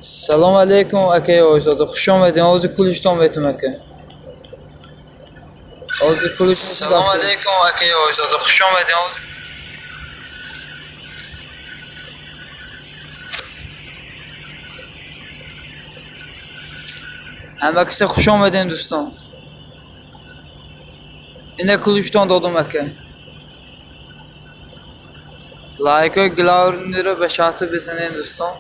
سلام علیکم اکه آزاده خوش آمدین آوازی کلشتان بیتم اکه آوازی کلشتان سلام علیکم اکه آزاده خوش آمدین آوازی همه کسی خوش آمدین دوستان اینه کلشتان دادم اکه لایک و گلاورنی رو به شرط بزنین دوستان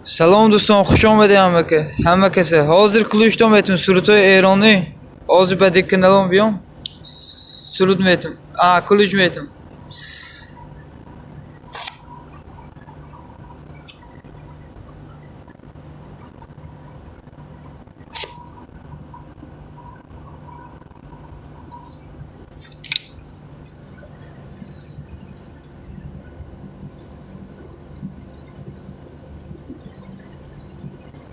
سلام دوستان، خوش آمدید همه کسی. حاضر کلوشتم میتون سرودای ایرانی. حاضر به دیگه کانالم بیام. سرود میتون. کلوش میتون.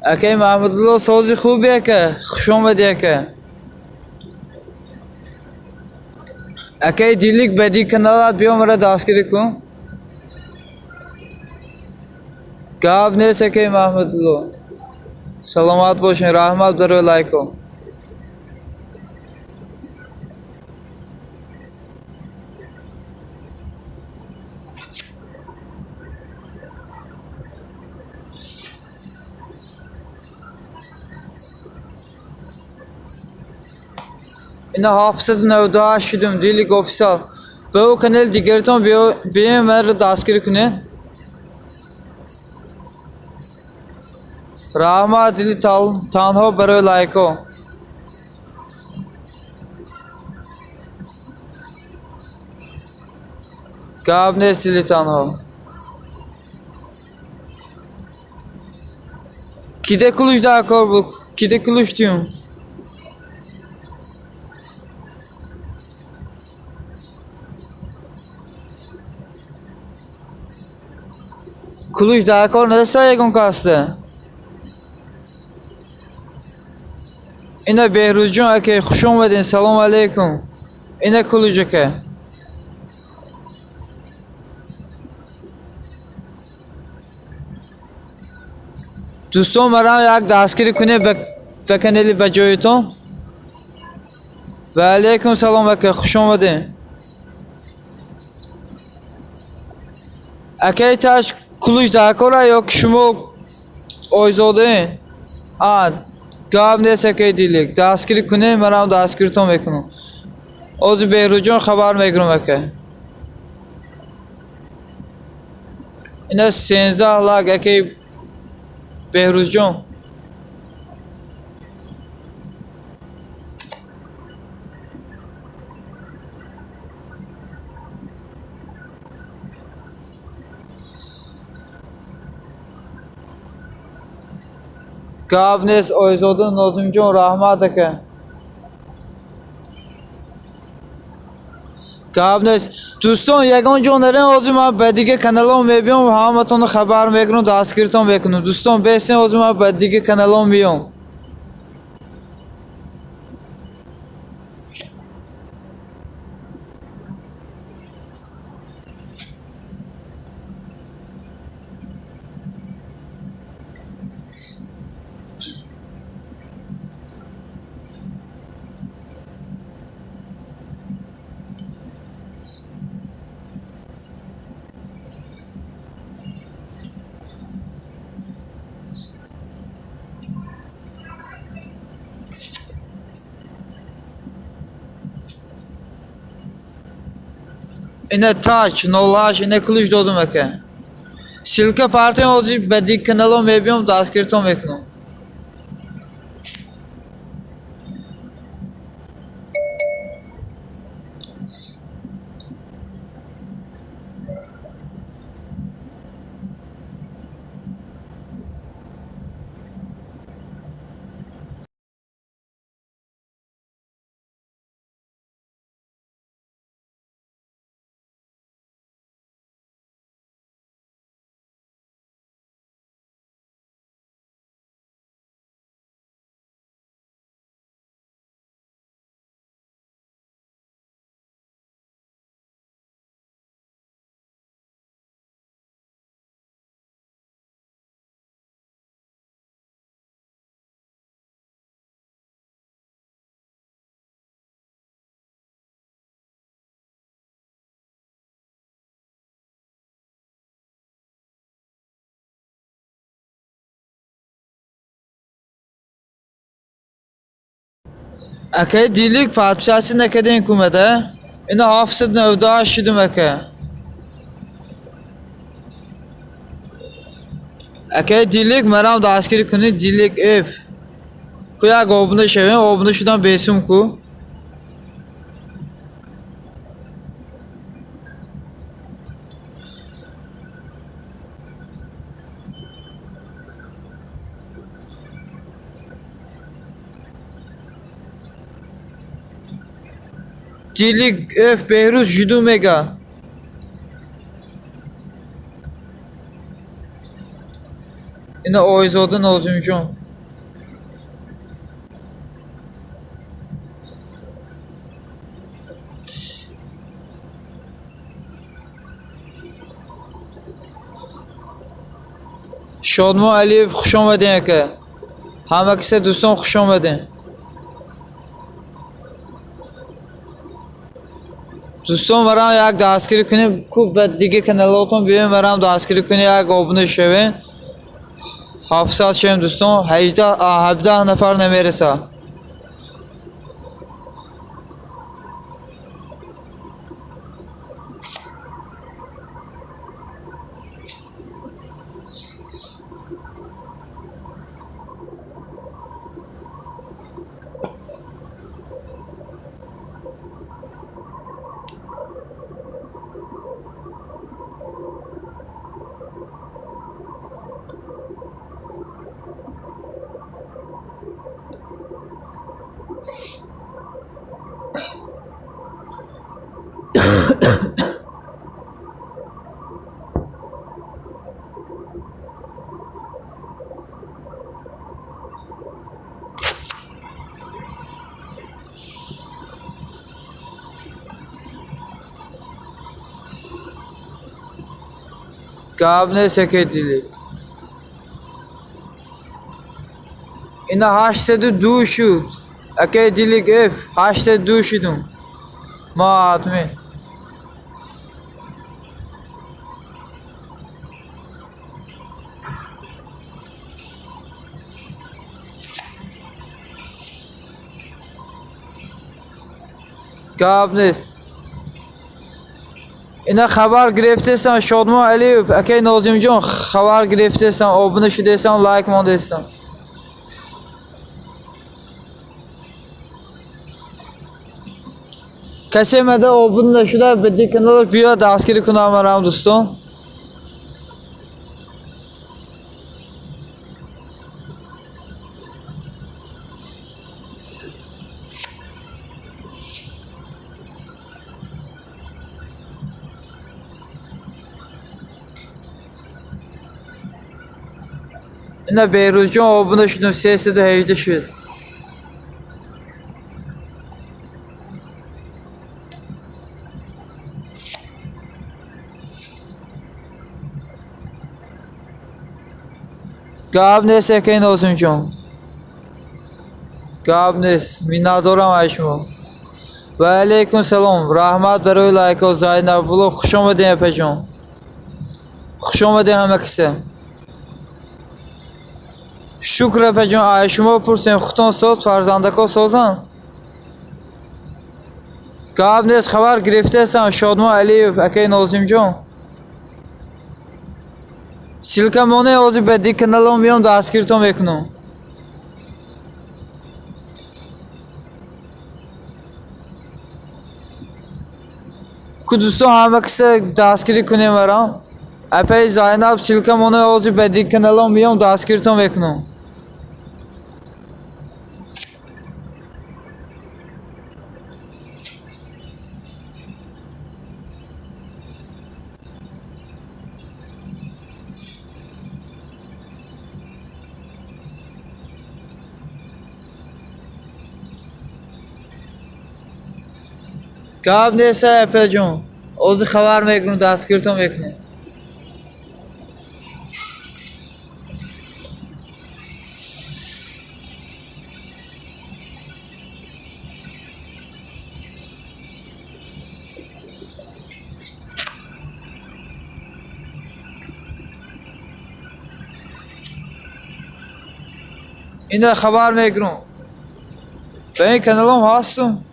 اکی محمد الله سازی خوبیه که خوش آمدید که. اکی دیلیک به دیگه کانالات بیام مرا دستگیری کن. گاب نیست اکی محمد الله. سلامت باشین، رحمت در لایکو. اینا 798 شدم دیلیک آفیسال. به او کانال دیگرتون بیام مرا دستگیری کنین. رحمت دلی تنها برای لایکو. گاب نیست دلی تنها. کیده کلوش در کار بود؟ کیده کلوش دیون؟ کلوش در کار ندسته یکون کاسته. اینا بهروز جون اکی خوش اومدین، سلام علیکم. اینا کلوجه که دوستان مرا یک دستگیری کنه به کانالی به جایتون. و علیکم سلام اکی خوش اومدین. اکی تاش کلوش در کاره یا که شما آیزاده گاب نیست اکی دیلیک دستگیری کنه مرا دستگیرتون میکنم. از بهروز جون خبر میگیرم اکی. اینا 13 لاک اکی بهروز جون. گاب نیست آیزاده نازم جون رحمت که. گاب نیست دوستان یگان جان دارین آزی من به دیگه کانالام میبیام و همتون خبر میگیرم دستگیرتون میکنم. دوستان بیستین آزی من به دیگه کانالام بیام. اینه تاچ 08 اینه کلوش دادم که. شیلکه پارتی آزی به دیگه کانالام میبیام دستگیرتون میکنم. اکی دیلیک پادشاسی نکردین کومده. اینا 798 شدم اکی. اگه دیلیک مرام دستگیر کنی دیلیک اف کو یک آبونه شویم آبونه شدن بیسیم کو دیلیک اف بهروز جدو مگا اینه آیزاده نازم جان شادما علیف خوش آمدین که همه کسی دوستان خوش آمدین دوستان مرام یک دستگیری کنیم خوب بعد دیگه کانالاتون بیاین مرام دستگیری کنیم یک آبونه شوین 700 شویم دوستان 17 نفر نمیرسه قابل سکیدیلی اینا 802 شد اگه دیلیک اف 802 شدم ما آدمی قابل اینا خبر گرفتستم شادما علیف اکی نازم جان خبر گرفتستم آبونه شدستم لایک ماندستم کسی مده آبونه نشده بدی کانالش بیاد دستگیری کنم مرام دوستان اینا بهروز جان آبونه شدم 318 شد قاب نیست که نازم جان قاب نیست میندارم ایشما و علیکم سلام رحمت برای لایک و زاینب بلو خوش آمدین اپا جان خوش آمدین همه کسی شکر اپا جان ایشما پرسیم خودتان ساز فرزندکا سازن قاب نیست خبر گرفته هستم شادما علیف اکی نازم جان سیلکمانه آزی بدی کانالم میام دستگیرتون میکنم که دوستان همه کسی دستگیری کنیم مرام اپای زاینب سیلکمانه آزی بدی کانالم میام دستگیرتون میکنم قاب نیست اپا جان آزی خبر میکنم دستگیرتون میکنم اینا خبر میکنم به این کانالم هستم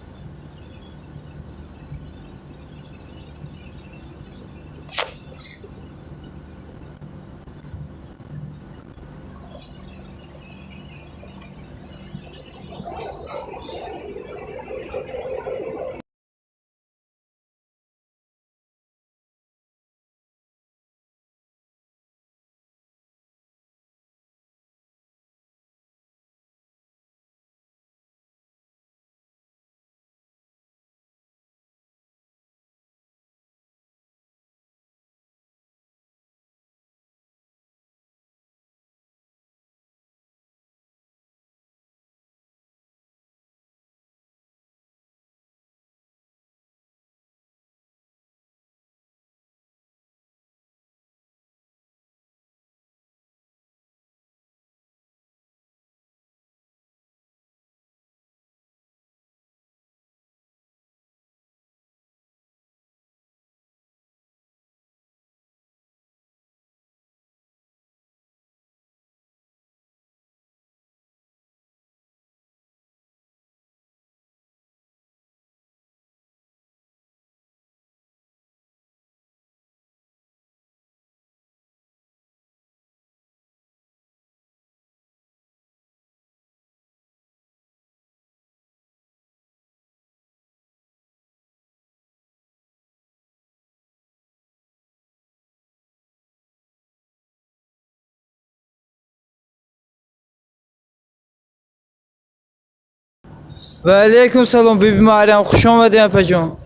و علیکم سلام بیبی مریم، خوش آمدین اپا جان.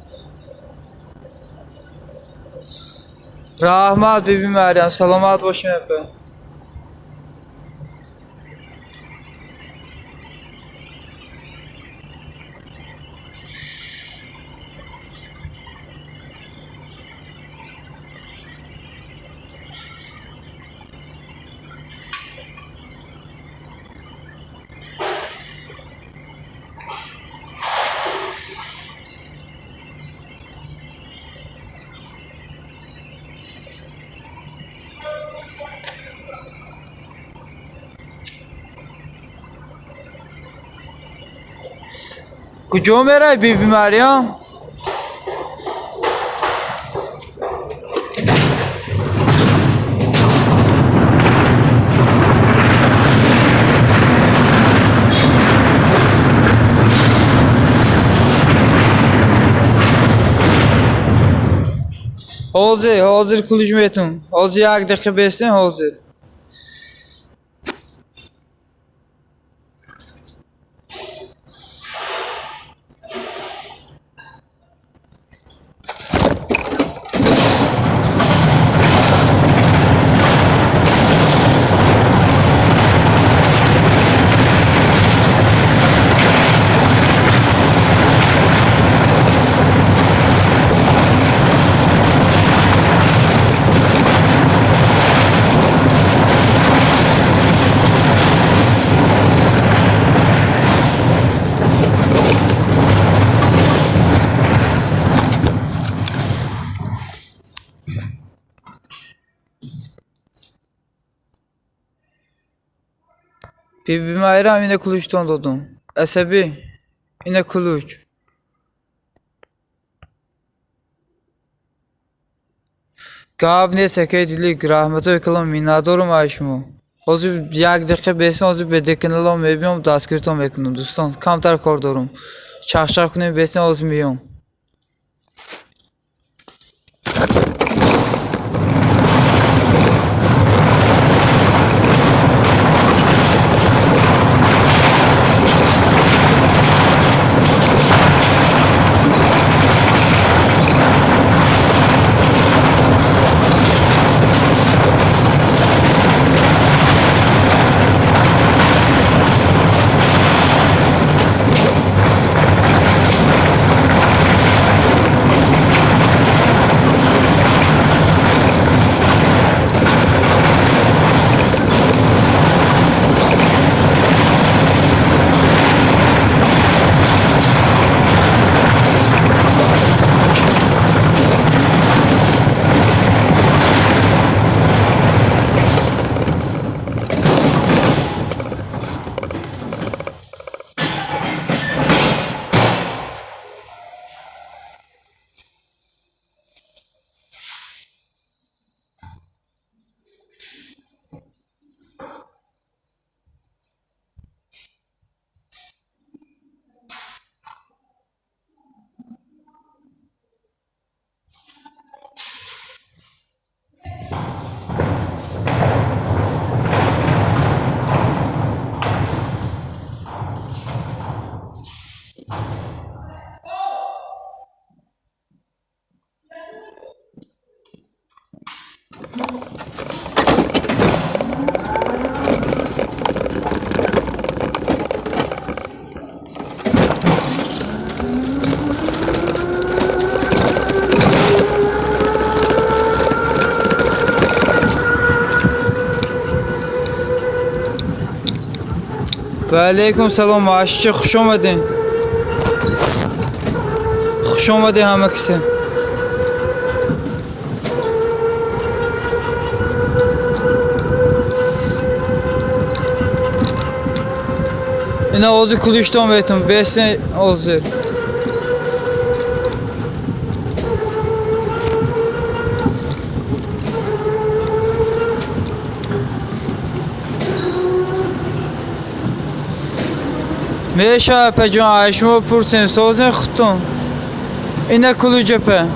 رحمت بیبی مریم، سلامت باشین اپا. کجا میره بیبی مریم؟ حاضر کلوج میتون. حاضر یک دقیقه بیستین حاضر. بیبی مریم اینه کلوجتان دادم. عصبی اینه کلوج. گاب نیست که دیلی رحمت کنم میندارم ایشمو. حاضر یک دقیقه بیستین حاضر بدکنالام میبینم دستگیرتون میکنم دوستان. کمتر کار دارم. چخ کنیم بیستین حاضر میام. و علیکم سلام معاشی خوش آمدین. خوش آمدین همه کسی. اینا حاضر کلوشتان بهتون بیستین حاضر. میشه اپا جان شما پرسیم سازن خودتون. اینه کلوج اپا.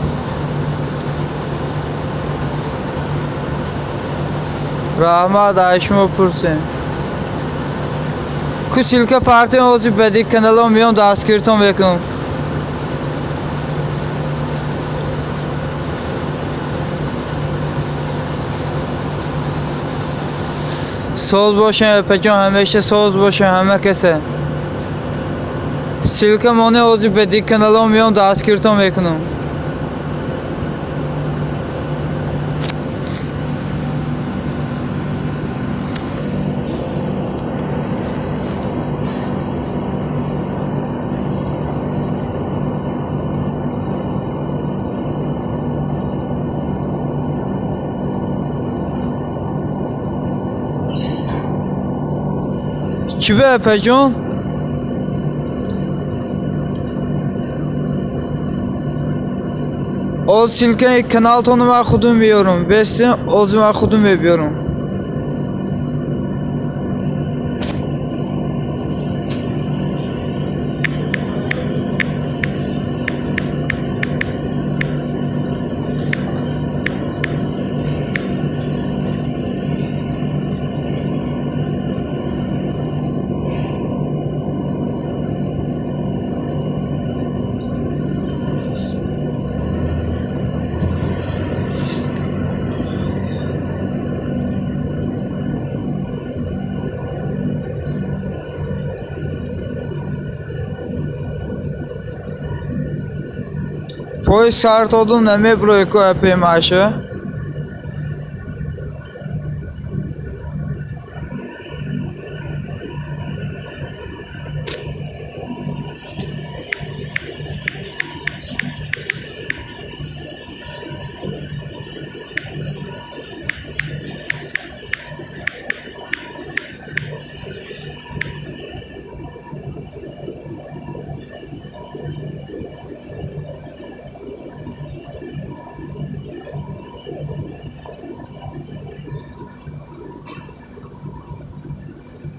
رحمت شما پرسیم. Silka partiyan o'zi badiiy kanalom miyon dastgirton mekunum. Soz boshan apajon, hamisha soz boshan hamma kasa. Silka moni o'zi badiiy kanalom miyon dastgirton mekunum. چی به اپجون؟ O silke kanal tonu ben kudum biliyorum. Besin ozu ben kudum yapıyorum. Poi sartodun neme proyeko yapayım aşağı.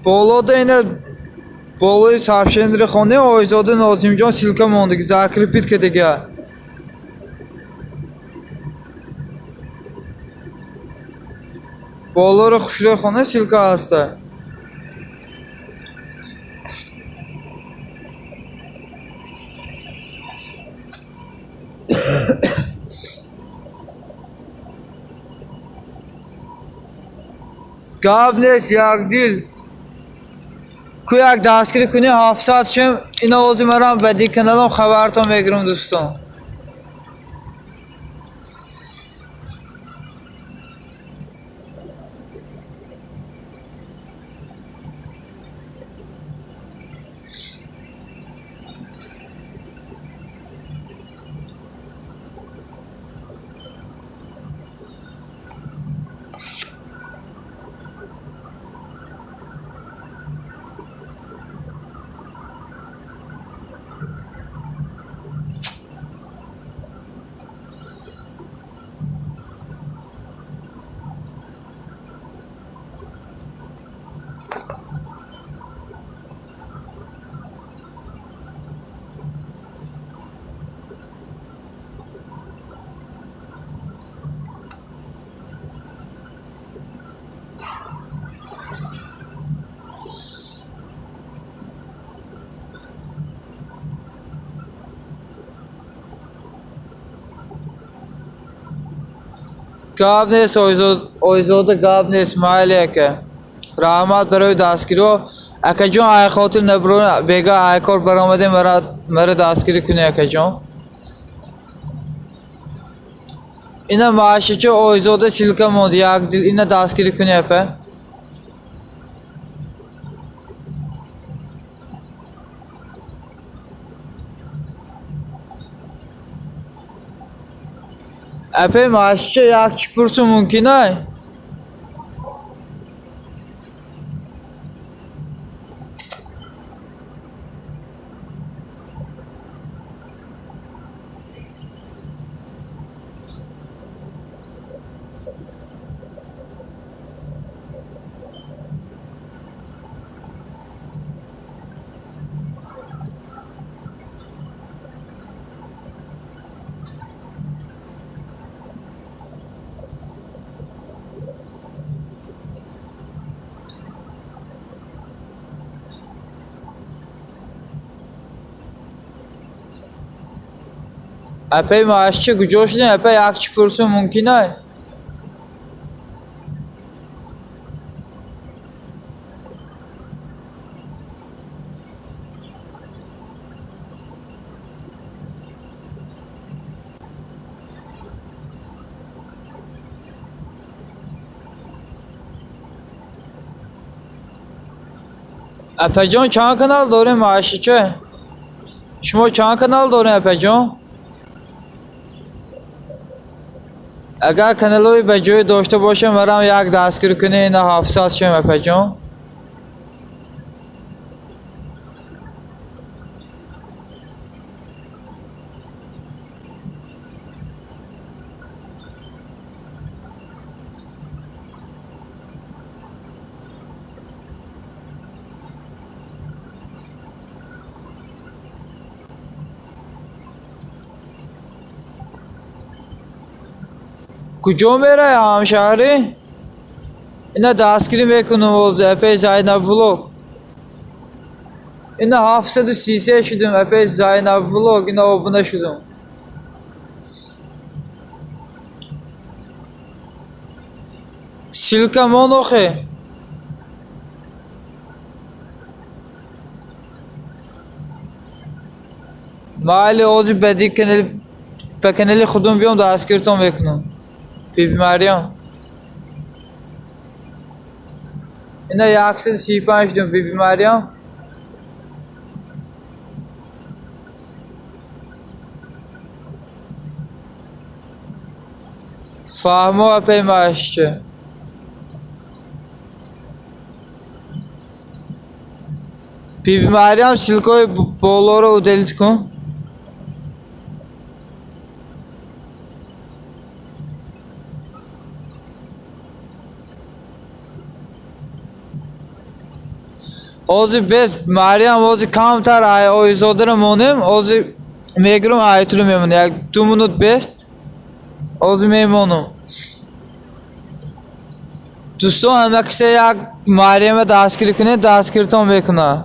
Boloda yine Bolo'yu сообщение خونه آیزاده ناظم جان سیلکا موندگی زاکریپید که دیگه Bolo رو خوشی خونه سیلکا هسته قابلش یک دیل که یک دستگیری کنی حافظت شم اینا اوزی مرام بدی کنالم خبرتون بگیرم دوستان قابلش آیزاده قابل اسماعیلیه که رحمت برای دستگیری اکه جون ای خاطر نبرون بگه ای کار برآمده مرا دستگیری کنه اکه جون اینا معاشچه آیزاده سیلکا موند یک دیل اینا دستگیری کنه اپه اپه معاشچه یک چی پرسو ممکنه اپی معاش چه گوش نه اپی یک پرسون ممکنه اپی جان چند کانال داره معاشی چه شما چند کانال داره اپی جان اگر کانالوی به جای داشته باشه مرام یک دستگیر کنه این 700 شم اپی جان کجا میره همشهری؟ اینا دستگیری میکنم وز اپی زینب ولوگ اینا 733 شدم اپی زینب ولوگ اینا abone شدم سیلکمان آخه مالی اوزی بدی کنل به کنل خودم بیام دستگیرتون میکنم بی مریم اینا 135 دم بی مریم فهمو اپی ماشچه بی مریم سیلکوی بولو رو دلیت کن اوزی بس مریم اوزی کمتر ایزادر مونم اوزی میگرم آیترو میمونه یک 2 منوت بست اوزی میمونم دوستان همه کسی یک مریم دستگیر کنه دستگیرتون میکنه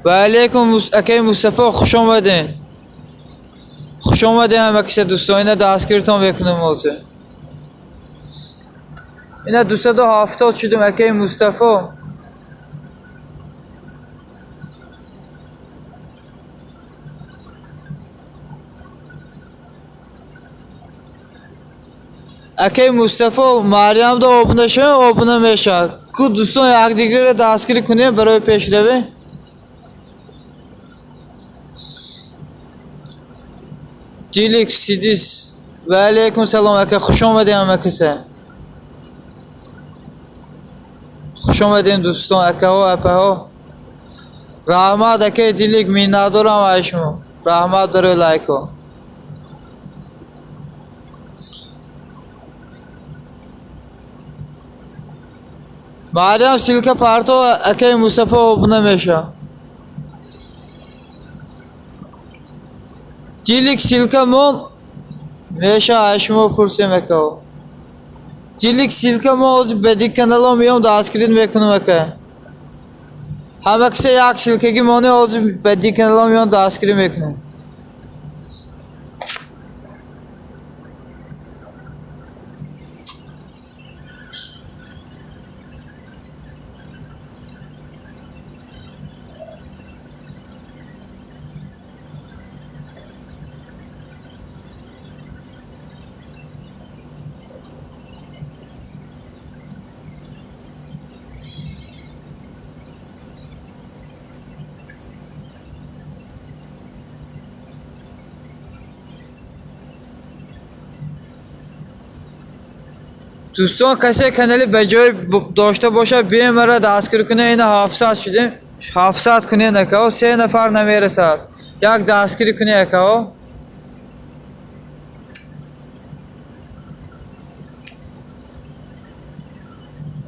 و علیکم اکی مصطفی خوش آمدین خوش آمدین همه کسی دوستان اینا دستگیرتون میکنم اوزی اینا 270 شدیم اکی مصطفی اکی مصطفی مریم دا abone شد abone میشه کو دوستان یک دیگه رو دستگیر کنیم برای پیشروی دیلیک سیدیس و علیکم سلام اکی خوش آمدین همه کسی خوش آمدین دوستان اکه ها اپه ها رحمت اکی دیلیک میندارم ایشون رحمت داره لایکو مریم سیلک پارتو اکی مصطفی abone میشه دیلیک سیلک مون میشه ایشون پرسیم اکه دیلیک سیلک مون از بدی کانالا میام دستگیر میکنم اکه همه کسی یک سیلکگی مونه از بدی کانالا میام دستگیر میکنم دوستان کسی کانالی به جای داشته باشه بیایم مرا دستگیر کنه این 700 شدیم 700 کنه نکه 3 نفر نمیرسد یک دستگیر کنه اکه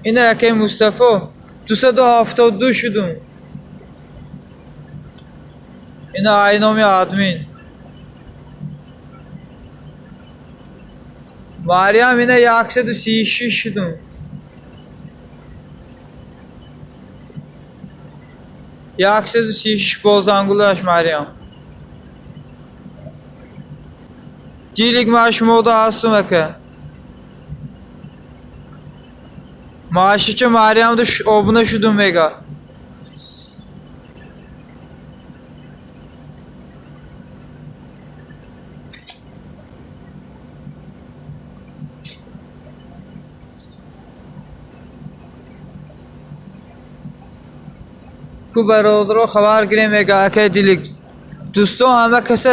این اکی مصطفی 272 شدم این اینامی آدمین Meryem yine yaksa du şişidum. Yaksa du şiş bozangulaş Meryem. Dilik maaşımı o da astım eke. Maaşıça Meryem de obuna şudum mega. کو برادر خبر گیریم مگا که دیلیک دوستان همه کسی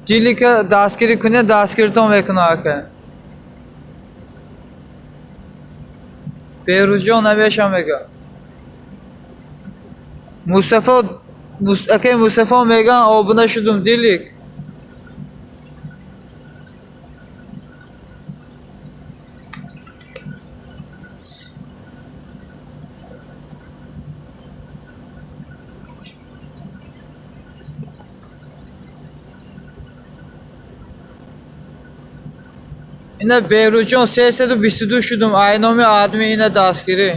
دیلیک دستگیری کنه دستگیر تو میکنه که بیروز جان نمیشم مگا مصطفی میگن آبونه شدم دیلیک اینه بیروز جان 322 شدم اینامی آدمی اینه دستگیری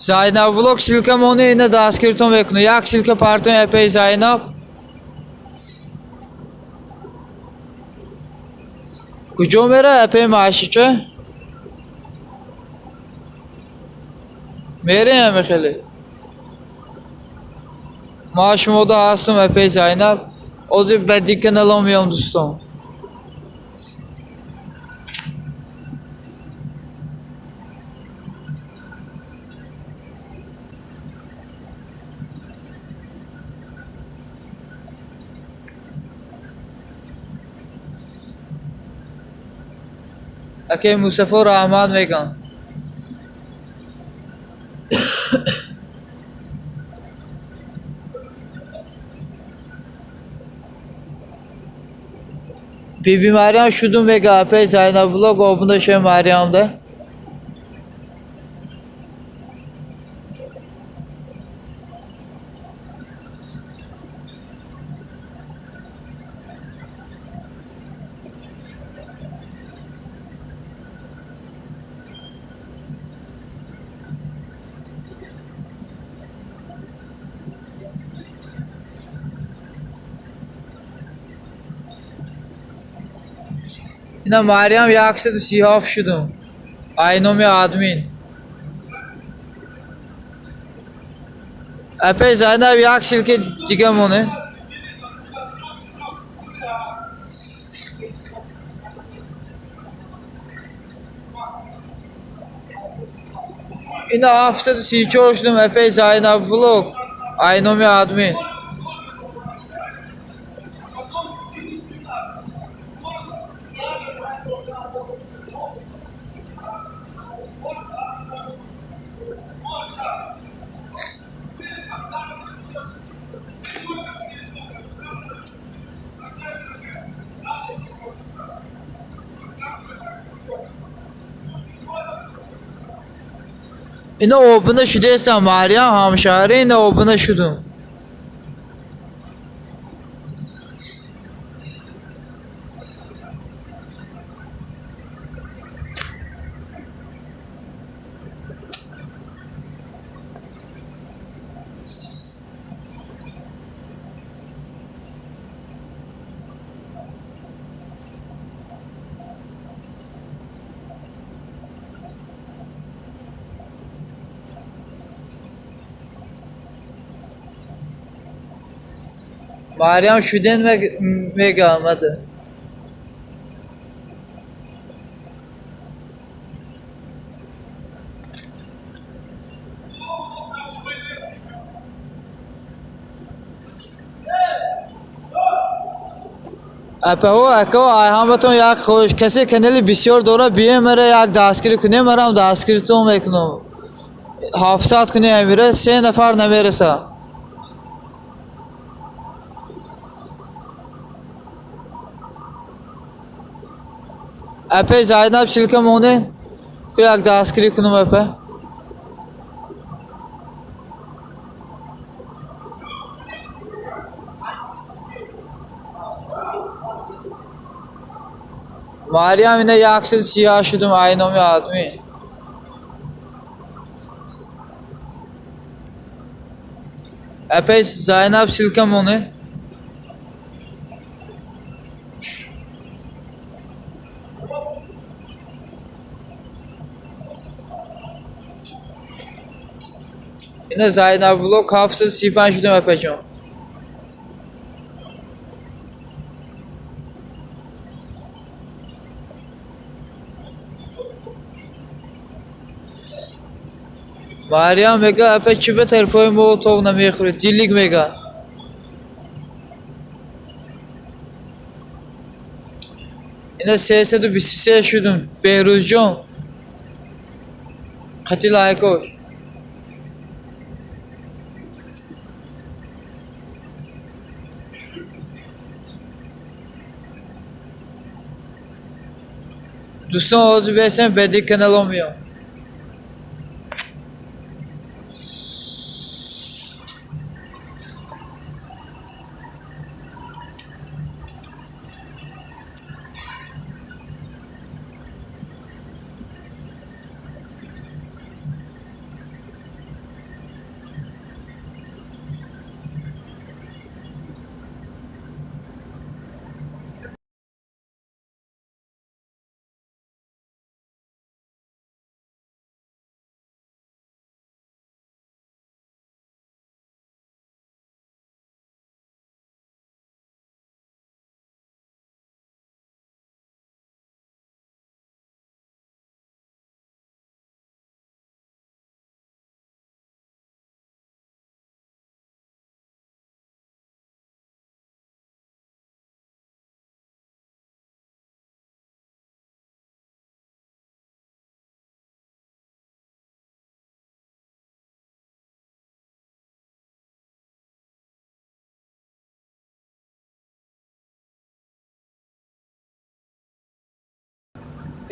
Zaynab vlog silka onu yine dastgirton vekno yak silka parton epey Zaynab کجا میره اپی معاشیچه میره همه خیلی معاشم o da هستم اپی Zaynab اوزی بدی کنالم میام دوستان اکی مصطفی رحمت میگن بیبی مریم شدم میگه اپی Zaynab vlog obunda şey Meryem de اینا مریم یکصد و سیهاف شدم اینامی آدمین اپی Zaynab یک سیلکه دیگه مونه اینا 734 شدم اپی Zaynab vlog اینامی آدمین اینا obuna şudaysan Meryem hamşehri اینا obuna şudum Meryem şuden mega amadı. اپا همتون یک خوش کسی کنلی بسیار دوره بیه مره یک دستگیری کنه مرم دستگیری تو میکنم 700 کنه میره 3 نفر نمیرسه اپا زاینب شلکه مونه که یک دستگیری کنم اپا مریم اینه یک سل سیاه شدم اینامی آدمی اپا زاینب شلکه مونه اینه زاینب بلوک 735 شدم اپا جان مریم میگه اپا چی به طرفای مولوتوف نمیخوری دیلیک میگه اینه 323 شدم بهروز جان خطی لایکوش دوستان آزو بیسن بدی کنالو میام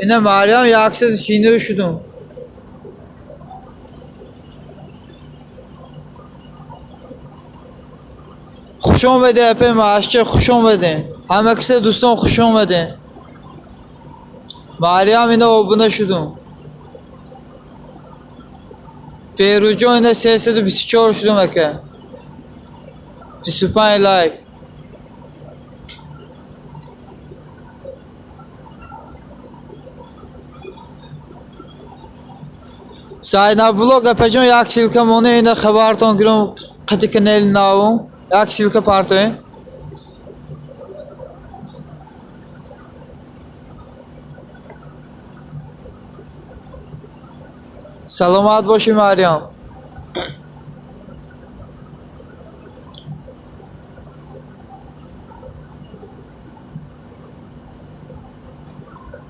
اینه مریم یک سل چینه شدم خوش آمده اپا معاشچه خوش آمده همه کسی دوستان خوش آمده مریم اینه آبونه شدم بهروز جان اینه 324 شدم اکه 25 لایک زاینب بلوگ اپا جان یک سلکه مونه اینه خبرتان گرم قطی کنیل ناوم یک سلکه پارتوی سلامت باشی مریم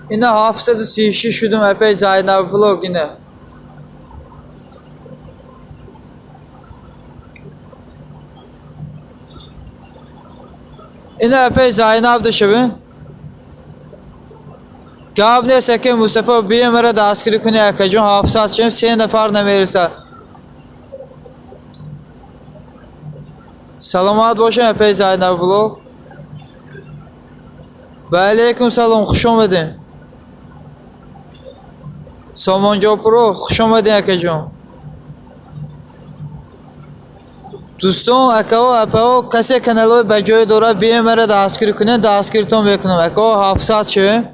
اینه 736 شدم اپا زاینب بلوگ اینه اینه اپا زاینب دو شبه گاب نیست که مصطفی بیه مرا دستگیری کنی اکا جون 700 شدم 3 نفر نمیرسه سلامت باشین اپا زاینب بلوگ و علیکم سلام خوش آمدین سامان جا پرو خوش آمدین اکا جون دوستان اکا و اپا کسی کنالوی بجای دوره بیه مرا دستگیری کنی دستگیرتون بکنم اکا 700 شد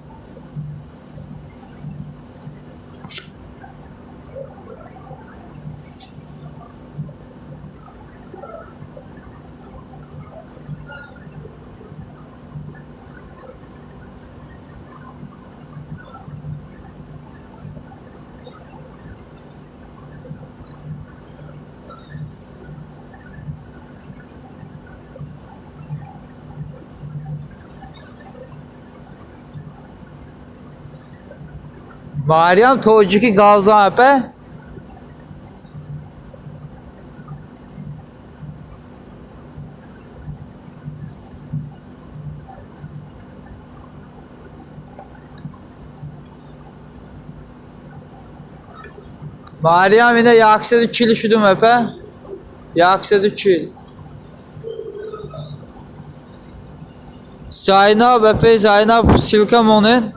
Meryem tocuki gavzan epe. Meryem yine yaksedu çil şudum epe. Yaksedu çil. Zaynab epe Zaynab silkam onun.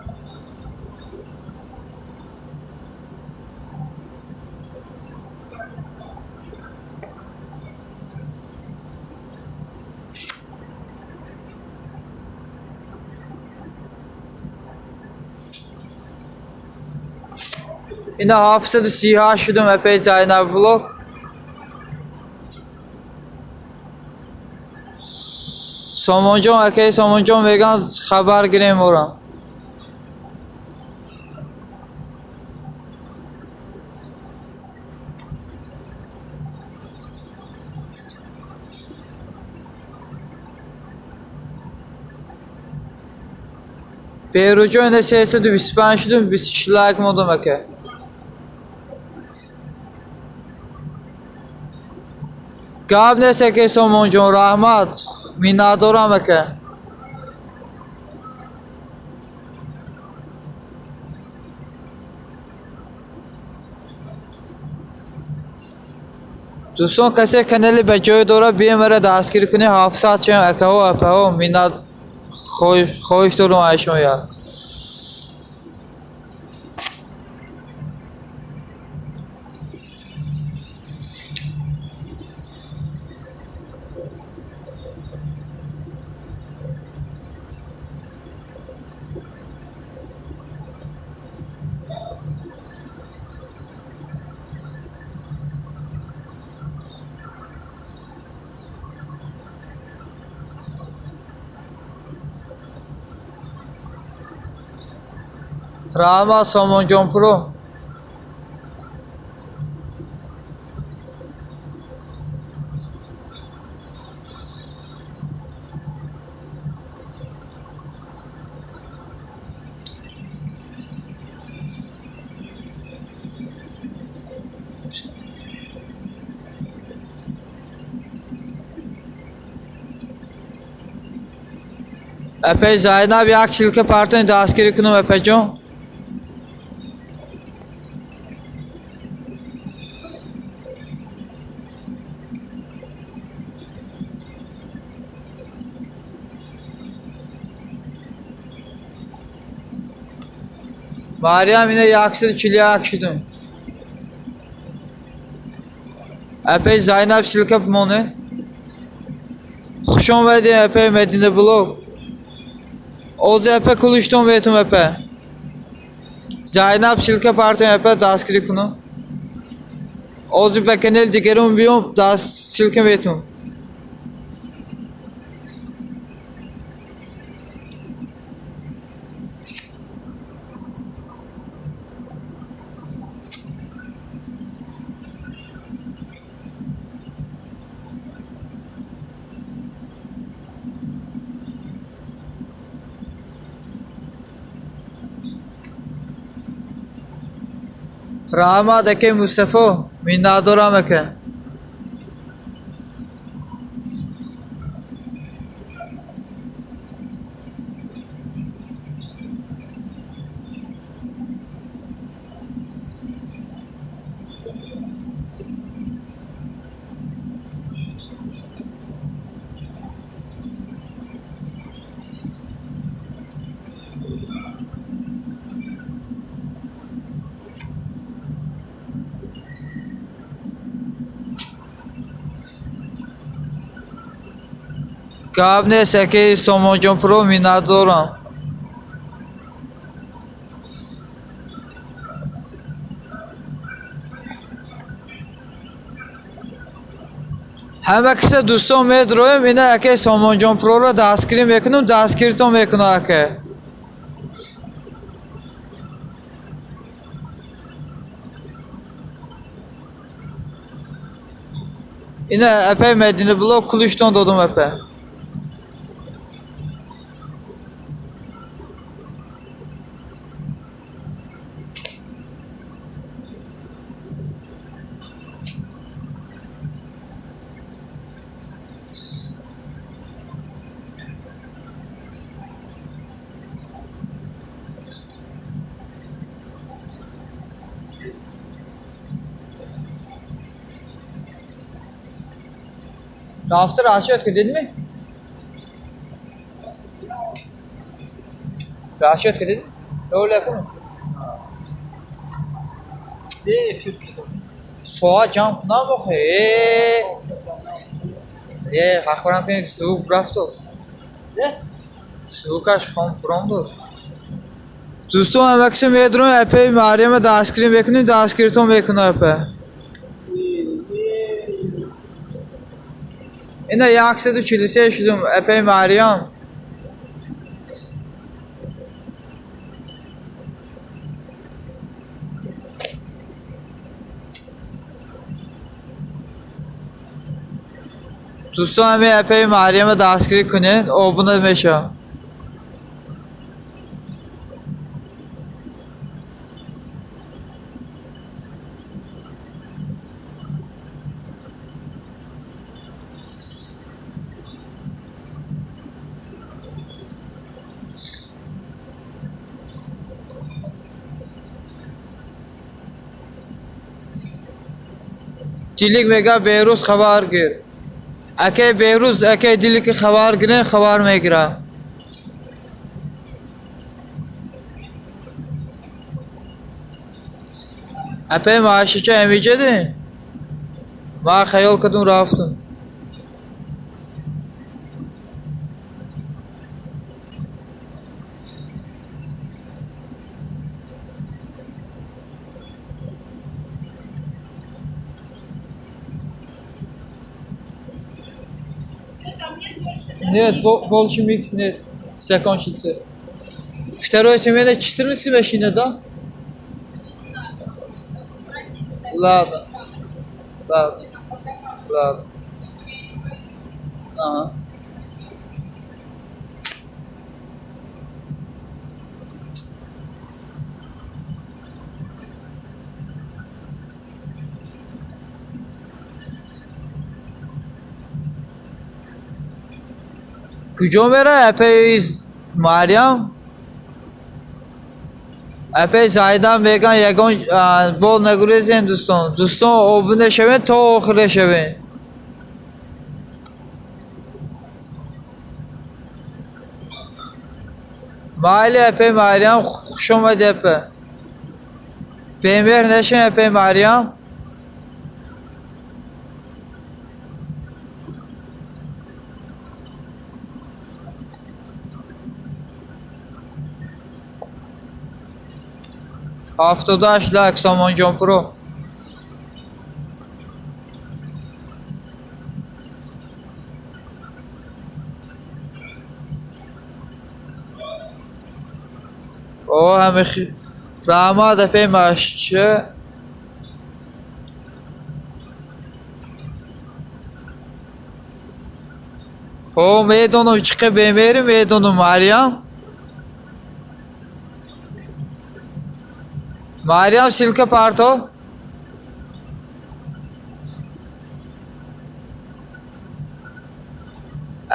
Yine hafızada siyah şudum epey Zaynab blok. Somonjon epey Somonjon vegan haber gireyim oran. Berucu önde şeyse de 25 şudum 23 like modum epey. Gab neyse ki Somonjon rahmat minadoram eke. دوستان کسی کانال به جای داره بیامره دستگیر کنی حافظه چه اکاو میناد خوش دارم ایشون یاد Rama Somonjon Pro. epey Zaynab یک شیلک پارتون دستگیری کنم epey جون. Meryem yine yaksıdı çiliğe akşıdım. Epey Zaynab şilkap monu. Xuşon verdi epey Medine blok. Ozu epey kuluştum vetum epey. Zaynab şilkap artın epey daskiri kunu. Ozu bekenel digerum biyom das şilkem vetum. Rama deke Mustafa minnadoram eke. Gab neyse ki Somonjon Pro minnadoram. همه کسی دوستان مید رویم اینه اکه سومونجون پرو را دستگیری میکنم دستگیرتون میکنم اکه اینه epey Medine blok kuluştan dodum epey. Rafter Raşit ki dedi mi? Raşit ki dedi. Öyle yapalım. De fikir. Soğa cam kına bak. Hakikaten pek soğuk raft olsun. De? Soğuk aç kan kuram da. Dostum emeksi medron epey Meryem'e daskrim bekliyorum, daskirton bekliyorum epey. Yine yaksedu kilise yaşadım epey Meryem. Dostum epey Meryem'e daskrim kının, o buna meşa. Delhi में बेरोज खबर गिर अके बेरोज अके दिल्ली के खबर गिरे खबर में गिरा अपे माशिचा एमिचे दे माँ ख्याल कदम राफ्तन Нет, больше микс нет. Закончится. Второе семейное 14 машина, да? Ладно. Ладно. Ладно. Ага. کجا میره اپی مریم اپی زایدم میگن یگان بول نگریزین دوستان آبونه شوین تا آخره شوین مایلی اپی مریم خوش اومدی اپی بیمیر نشین اپی مریم هفتادش لک سامان جان پرو او همه رحمه دفعه مشچه او میدونم چقه بیمیری میدونم مریم مریم سیلک پارتو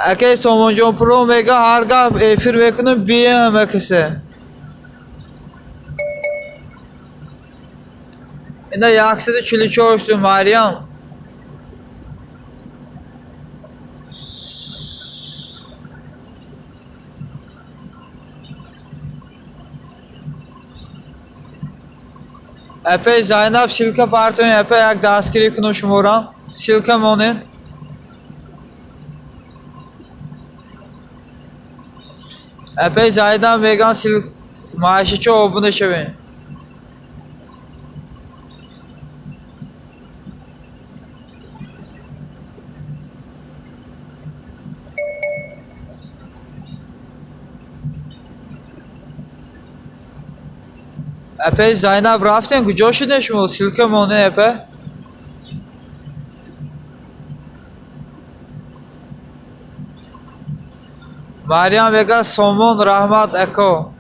اگه سامان جان پرو میگه هرگاه افیر بکنم بیه همه کسه اینه یکسده چلی چوشتو مریم اپی زینب سیلک پارتون اپی یک دستگیری کنم شمارم سیلک مونین اپی زینب میگن سیلک معاشی چه آبونه شوین اپی زینب رفتین کجا شدین شما سیلک مونه اپی مریم میگه سامان رحمت اکو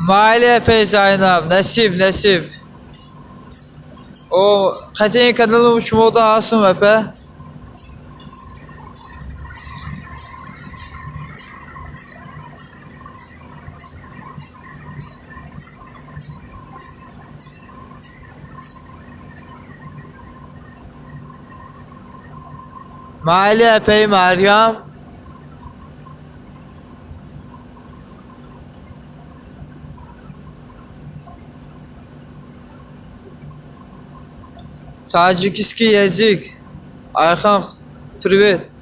mayli epey Zaynab, nasib. O qat'iy kanalım şuma da asım epey. mayli epey Meryem. Tacikisky язык. Ayxan, привет.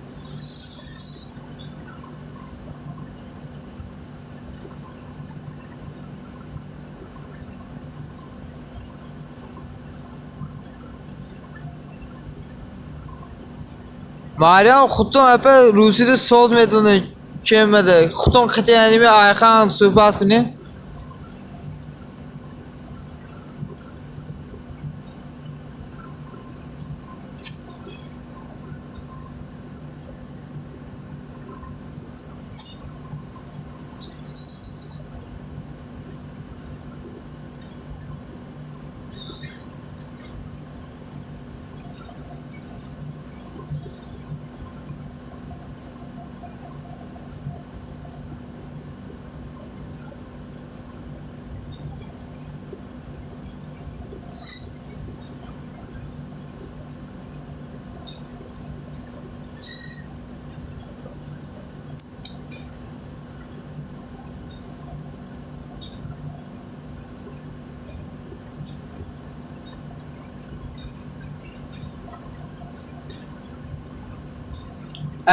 Meryem xudton epey Rusiyada so'z metodini kelmadi. Xudton qat'iy Ayxan suhbat kuni.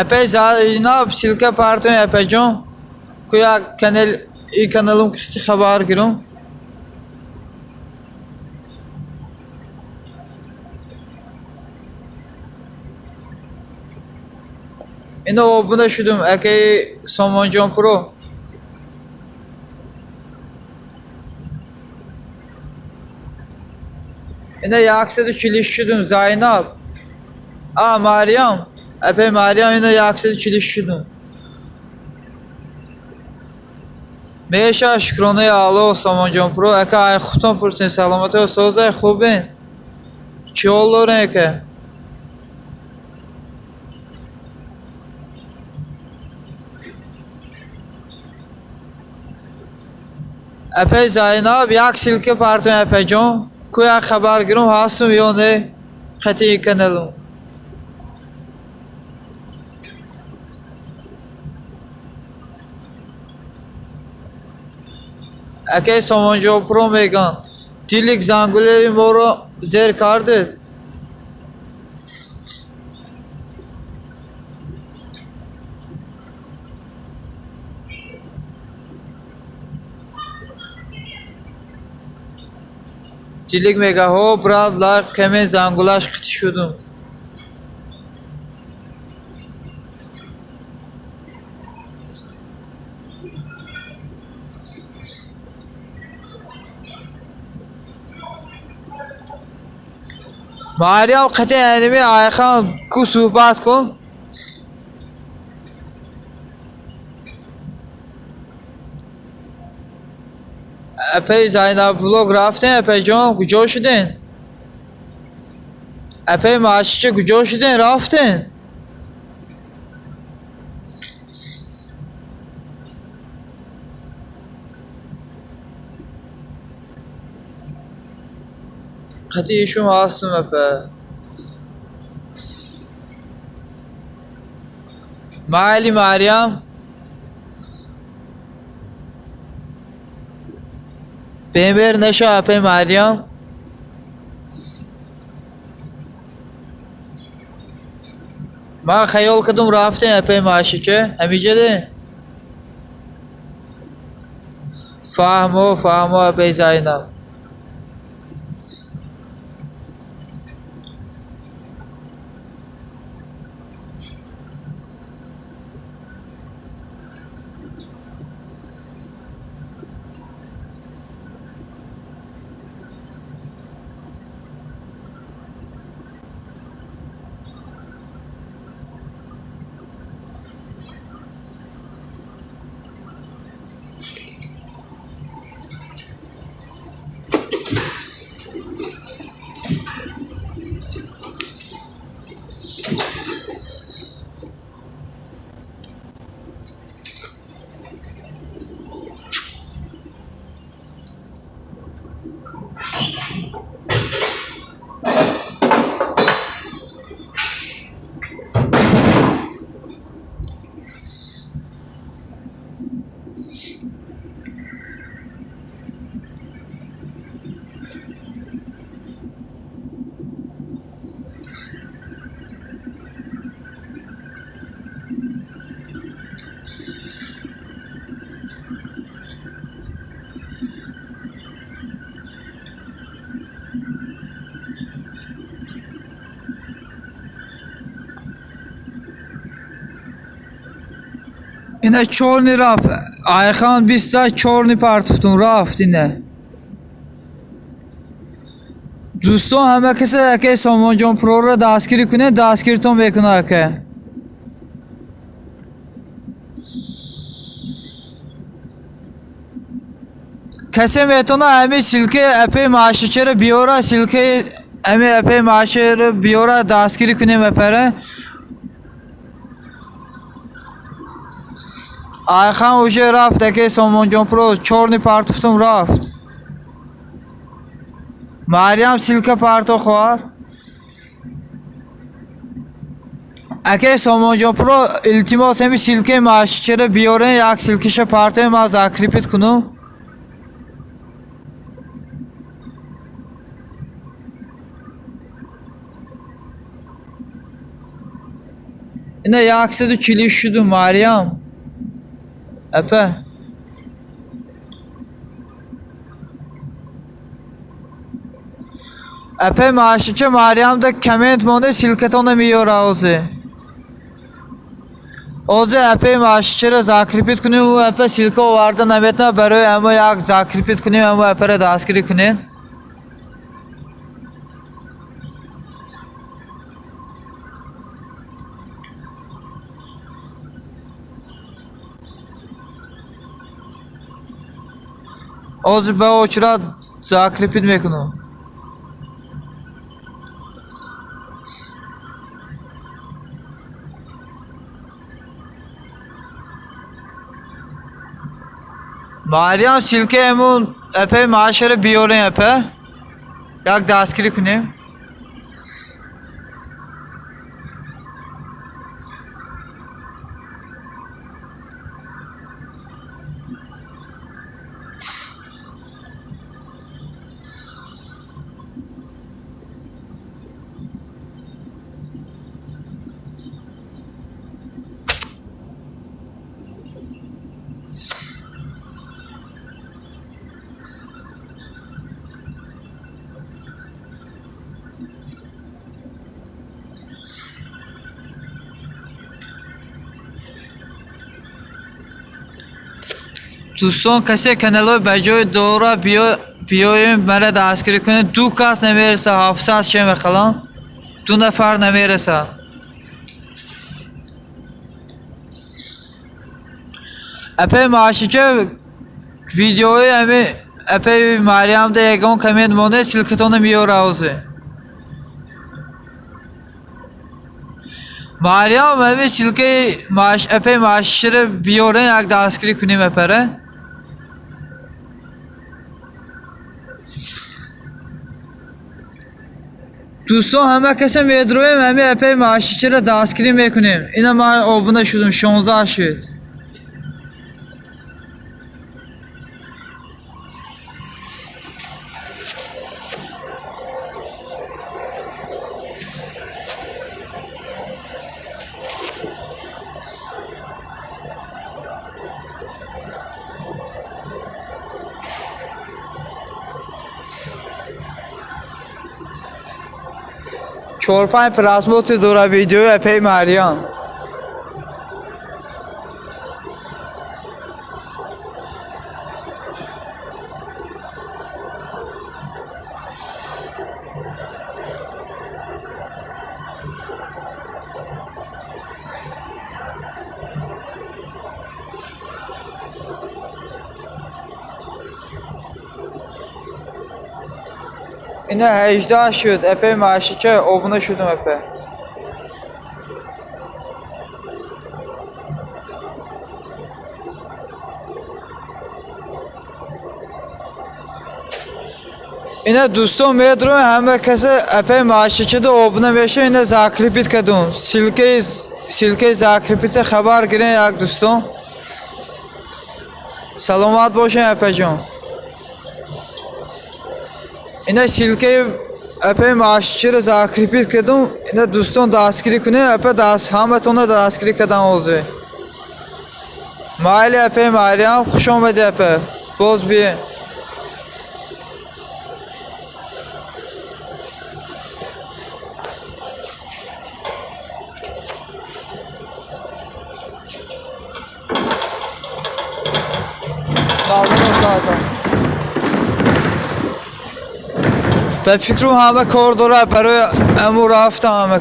Epey Zaynab Silke Parton epeycan. Kuya kanalım kıhtı haber girin. Ina o buna şudum ekey Somonjon Pro. Ina yaksadı çiliş şudum Zaynab. Meryem. Epey Meryem ina yaksadı çiliş şudum. Meşa şükrona yağlı Somonjon Pro. Eka ay xuton pursin selamatı o sozay khubin. Çi olur eke? Epey Zaynab yak silke parton epeycan. Kuya haber girim hasım yone qat'iy kanalım. Eke Somonjon Pro megan. Dilik zangulevi moro zer kardı. Dilik mega ho bradlar keme zangulaş kıtı şudum. Meryem qat'iy anime Ayxan ku suhbat kun. Epey Zaynab vlog raften epey can kuca şudin. Epey maaşçı kuca şudin raften. Qat'iy şum hasım epey. mayli Meryem. Bemer neşa epey Meryem. Ma xayol qildim raften epey maaşçı. Hamice de. Fahmo epey Zaynab. اینه چورنی رفت آیخان 20 تا چورنی پرتفتون رفت اینه دوستان همه کسی اگه سامان جان پرو را دستگیری کنه دستگیرتون بکنه اگه کسی میتونه همین سلکه اپی معاشچه رو بیاره سلکه همین اپی معاشچه رو بیاره دستگیری کنیم بپره آیخان اوشه رفت اگه سامان جان پرو چورنی پرتفتون رفت مریم سلکه پرتو خوار اگه سامان جان پرو التماس همین سلکه معاشچه رو بیاره یک سلکش پرتو ما زاکریپیت کنم اینه 140 شده مریم اپه اپه معاشچه مریم ده کمنت مانده سلکتانه میاره اوزه اپه معاشچه را زاکریپیت کنیم و اپه سلکه آورده نمیتونه برای اما یک زاکریپیت کنیم اما اپه را دستگیری کنیم اوزه به اوچرا زاکریپیت میکنم مریم سلکه امون اپه معاشره بیاره اپه یک دستگیری کنیم دوستان کسی کانال بجای دورا بیایم مرا دستگیری کنه دو کس نمیرسه 700 چه میخوان 2 نفر نمیرسه اپی معاشچه ویدیوی امی اپی مریم ده یگان کامنت مونه سلکتون میاره اوزه مریم امی سلکه اپی معاشچه بیاره یک دستگیری کنیم اپره دوستان همه کسی میدرویم همه اپی معاشچه را دستگیری میکنیم اینا ما آبونه شدم 16 شد چورپای پراسموت دورا ویدیو اپی مریم اینه 18 شد اپی معاشچه آبونه شدم اپی اینه دوستان میدرو همه کسی اپی معاشچه ده آبونه بشه اینه زاکریپیت کدون سلکه زاکریپیت خبر گیرین یک دوستان سلامت باشین اپی جان اینه سلکه اپی معاشچه را زاکریپیت کدون اینه دوستان دستگیری کنه اپی دست همه تونه دستگیری کدن اوزه مایل اپی مریم خوش آمده اپی باز بیه نظر دادا به فکرم همه کار داره برای امو رفتم همه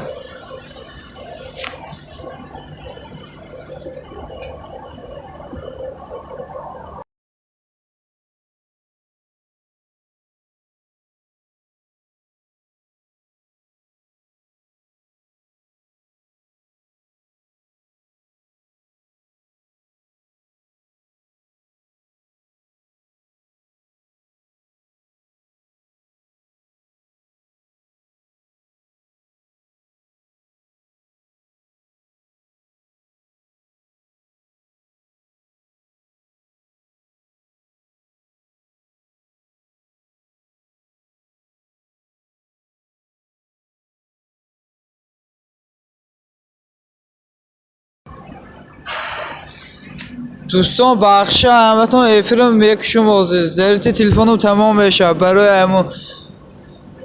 دوستان بخش همتون افرم یکشون بازه زرت تلفنم تمام بشه برای امو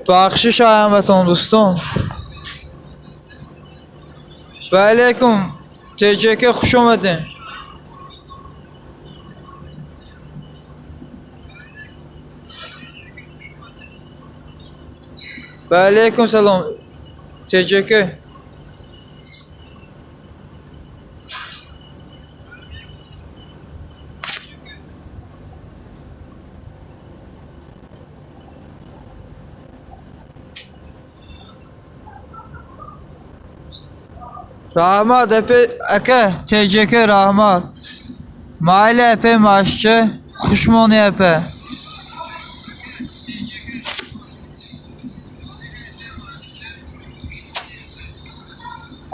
بخشش همتون دوستان و علیکم تجیکه خوش اومدین و علیکم سلام تجیکه Rahmat epey eke TCK rahmat. Maile epey maşçı. Kuşmonu epey.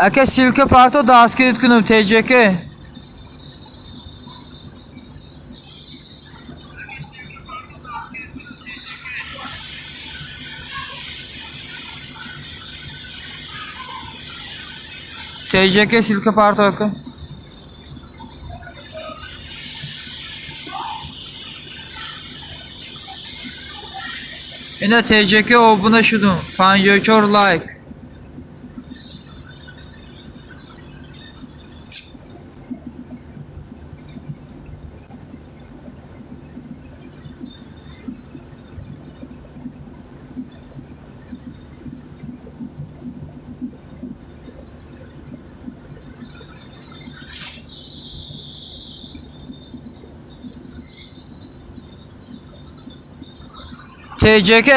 Eke silke parto da askerit günüm TCK. TCK silke parto eke. Yine TCK o buna şudum. Panjokör like. TCK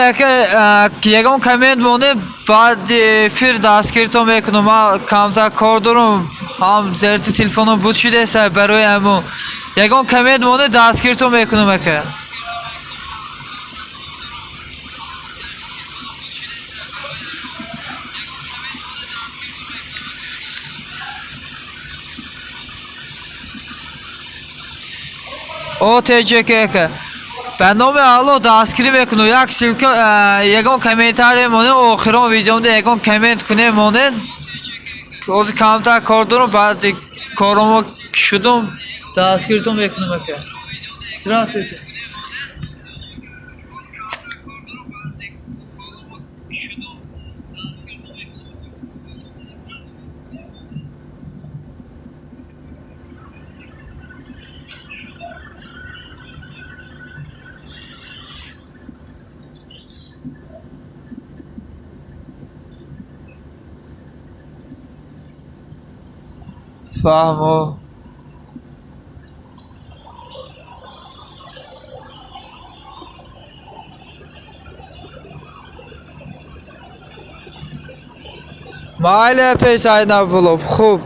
یکم کامنت مونه بعد فیر دستگیرتون میکنم ما کامتر کار دارم هم زرت تلفنم بود شده سر برای امو یکم کامنت مونه دستگیرتون میکنم که او TCK به نام الله دستگیری میکنم یک سیلک یکم کامنتاری مونه آخران ویدیوم ده یکم کامنت کنه مونه که از کمتر کار دارم بعد کارمو شدم دستگیرتون میکنم که здравствуйте فهمو مایله پیسای نبولم خوب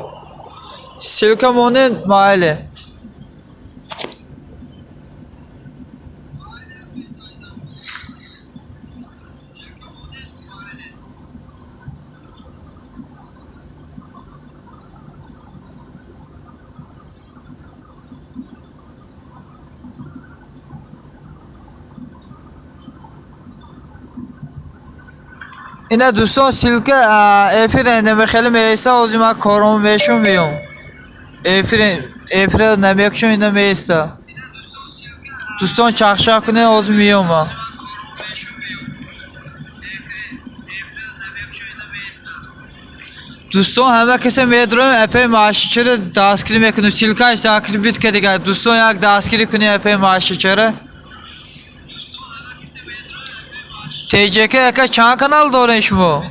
سیلکمونه مایله اینا دوستان سیلک افیر نمیخیلی میسته اوزی من کارمو بهشون میام افیر نمیکشون اینا میسته دوستان چخشا کنه اوزی میام من دوستان همه کسی میدونم اپی معاشی چرا دستگیری میکنم سیلکاش زاکر بیت که دیگه دوستان یک دستگیری کنی اپی معاشی چرا تیجه که اکا چند کانال دارین شما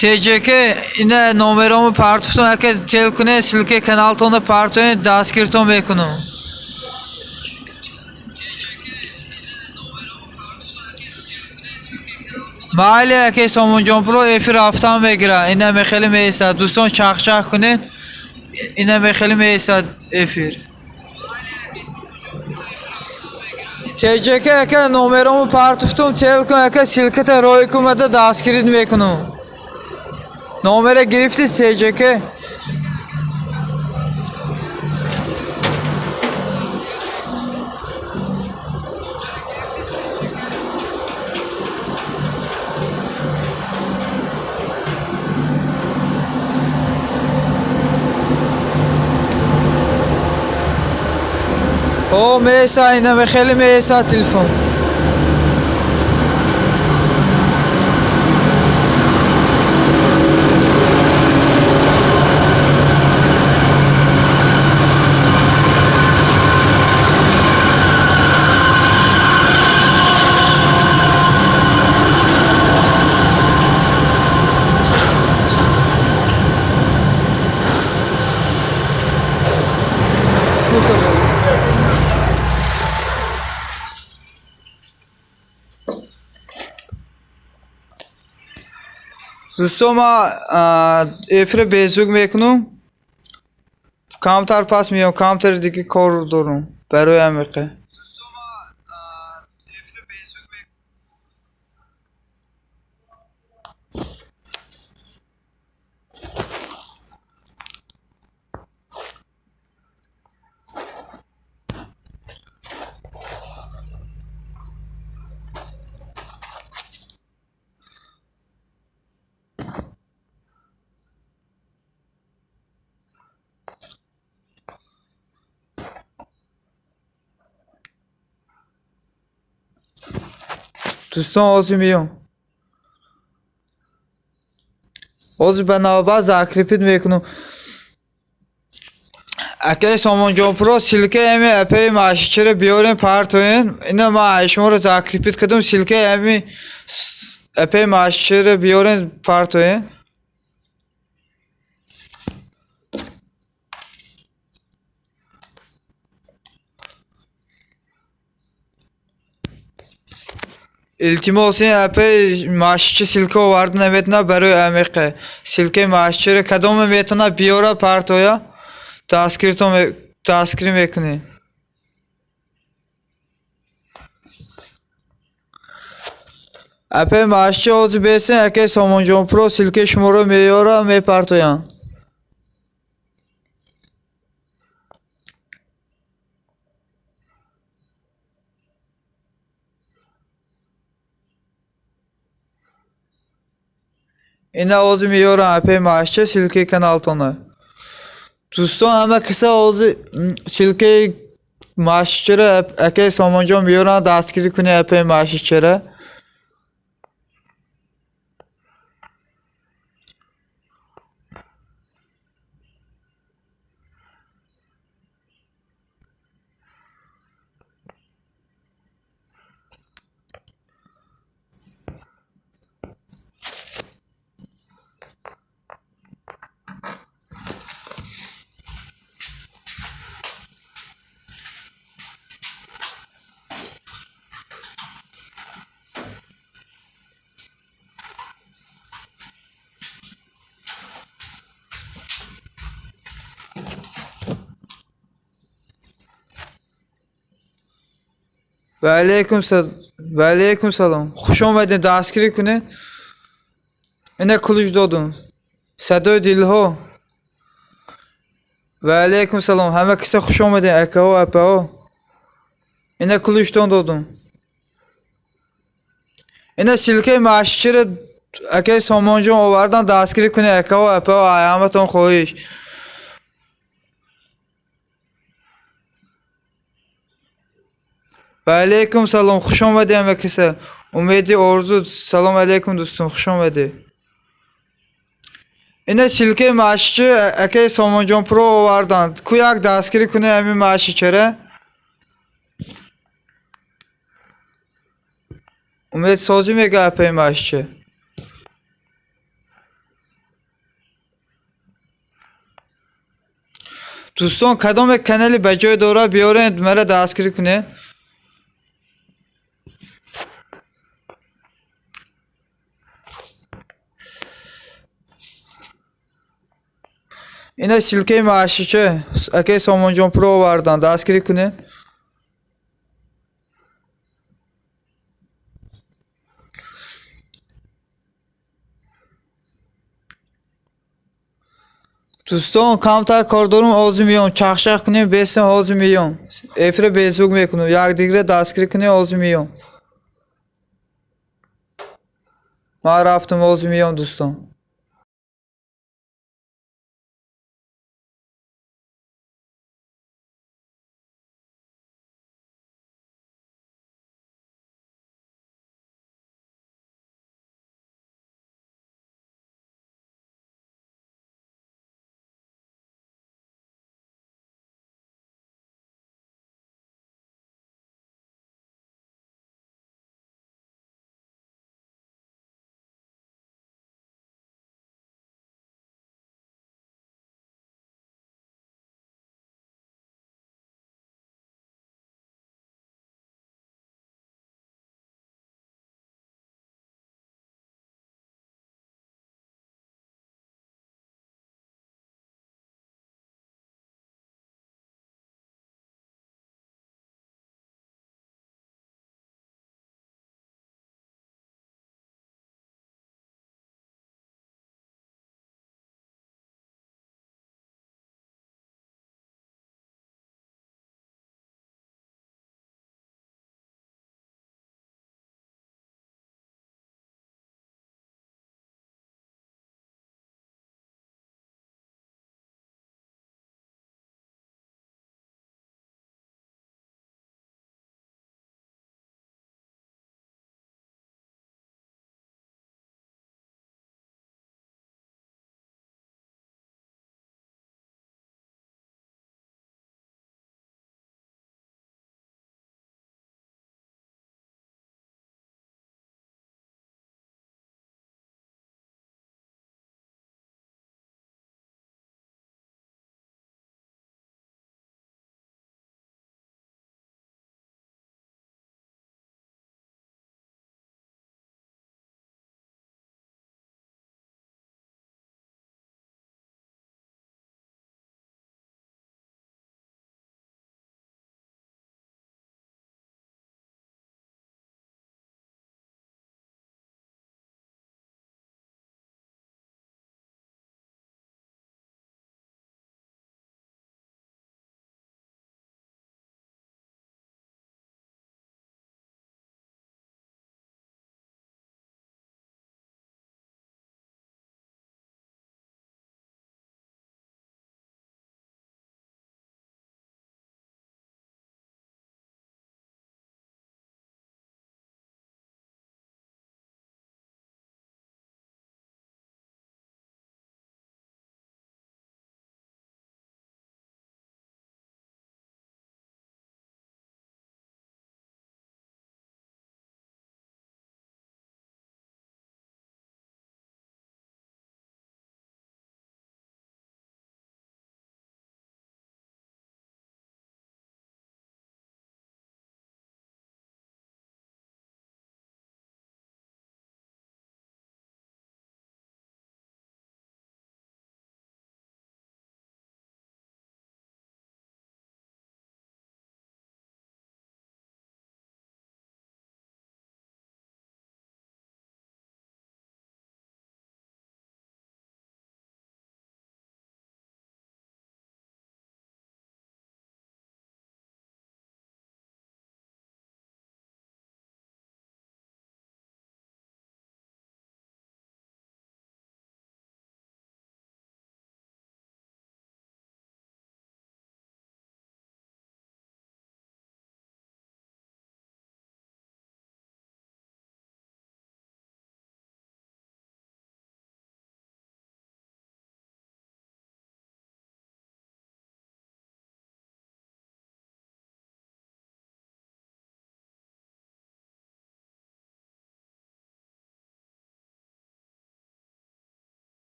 تیجه که اینه نمرامو پارتفتم اکا تل کنه سیلکه کانال تونه پارتوین دستگیرتون بکنم مالی اکی سامان جان پرو افی رفتن بگیره اینه میخیلی میسد دوستان چخ کنین اینه میخیلی میسد افیر تیجه که اکی نمرامو پارتفتم تل کن اکی سیلکت روی کمده دستگیرید میکنم نمره گرفتی تیجه که او میسا اینه خیلی میسا تلفن دوستان ما افر بیزوگ میکنم کامتر پاس میام کامتر دیگه کار دارم برای امریکا دوستان آزی میام آزی بنابرای زاکریپید میکنم اکی سامان جان پرو سیلکه امی اپی معاشی چرا بیاریم پارتوین اینا ما شما رو زاکریپید کردم سیلکه امی اپی معاشی چرا بیاریم پارتوین التماس این اپی معاشی سیلکه وارد نمیتونه برای امریکا سیلکه معاشی رو کدوم میتونه بیاره پارتویا تسکیر میکنی اپی معاشی آزی بیسین اکی سامان جان پرو سیلکه شما رو میاره میپارتویان این آوازی میاره اپی معاشی سیلکه کانال تونه دوستان همه کسی آوازی سیلکه معاشی چرا اکی سامان جان میاره دستگیری کنی اپی معاشی چرا و علیکم و علیکم سلام. خوش آمدید. دستگیری کنید. اینه کلوش دادون. صدای دلها. و علیکم سلام. همه کسی خوش آمدید. اکه ها اپه ها. اینه کلوشتان دادون. اینه سلکه معشی را اکه سامان جان آوردن دستگیری کنید. اکه ها اپه ها ایامتان خواهیش. و علیکم سلام. خوش آمدید همه کسی. امیدی آرزو. سلام علیکم دوستان. خوش آمدید. اینه سلکه معشی اکه سامان جان پرو آوردن. کو یک دستگیری کنید همین معشی چره. امید سازی میگه اپه معشی. دوستان کدام یک کانالی به جای داره بیارین مرا دستگیری کنه. اینه سلکه معشیچه اکه سامان جان پرو آوردن دستگیری کنه. دوستان کمتر کار دارم آزی میام چخشخ کنیم بیسیم آزی میام افر بیزوگ میکنم یک دیگره دستگیری کنیم آزی میام من رفتم آزی میام دوستان.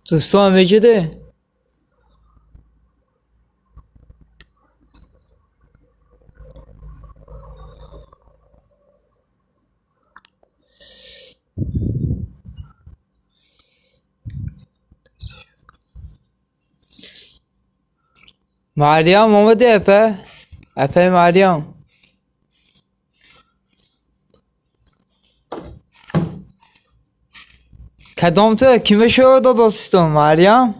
دوستان میگیده مریم اومده اپه مریم کدام تو کیمه شو داد دوستان مریم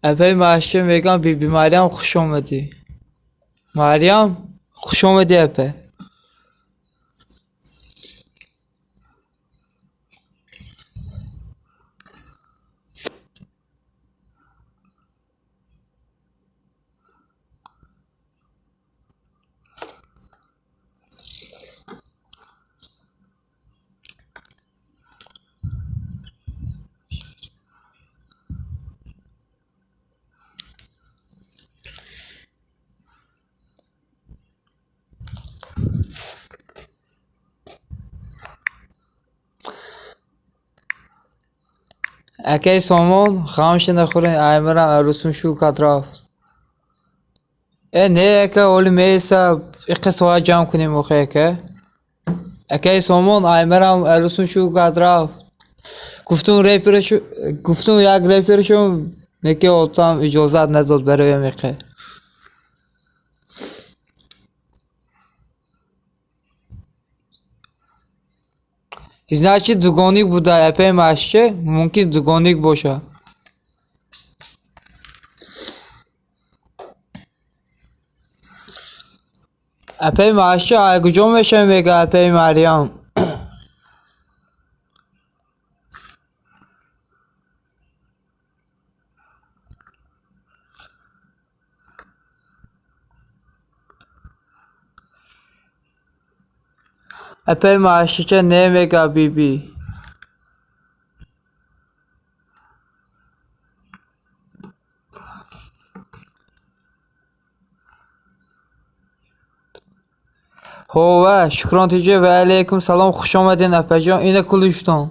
اپه ماشین میگم بی مریم خوش اومدی مریم خوش اومدی اپه اکی سامان خامش نخورین ایمرم عروسون شو کات رفت نه اکه اولی میسا اقصا جمع کنیم موقع اکی سامان ایمرم عروسون شو کات رفت گفتم یک ریپرشو نکه اوتام اجازت نداد برای میقه значит дугоник буда эпе машче мумкин дугоник боша эпе машче айгуҷо мешавем мега эпе марьям эпе машче не мега биби ҳова шукронтиҷа ва алайкум салом хуш омадин апаҷон ина кулиштон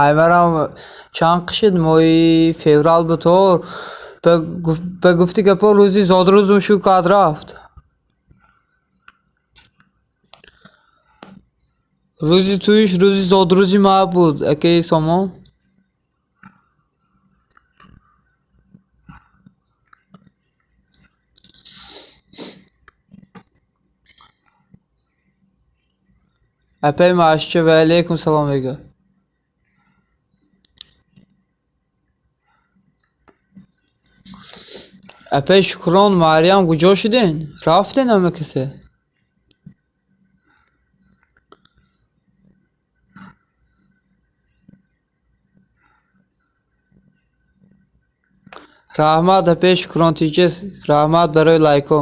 аймарам чанд қишид моҳи феврал бутор ба гуфти гапо рӯзи зодрӯзум шу кад рафт рӯзи туиш рӯзи зодрӯзи ма буд акаи сомон апаи машча ва алайкум салом мега апаи шукрон марьям куҷо шудин рафтен ҳама касе раҳмат апаи шукронтиҷа раҳмат барои лайко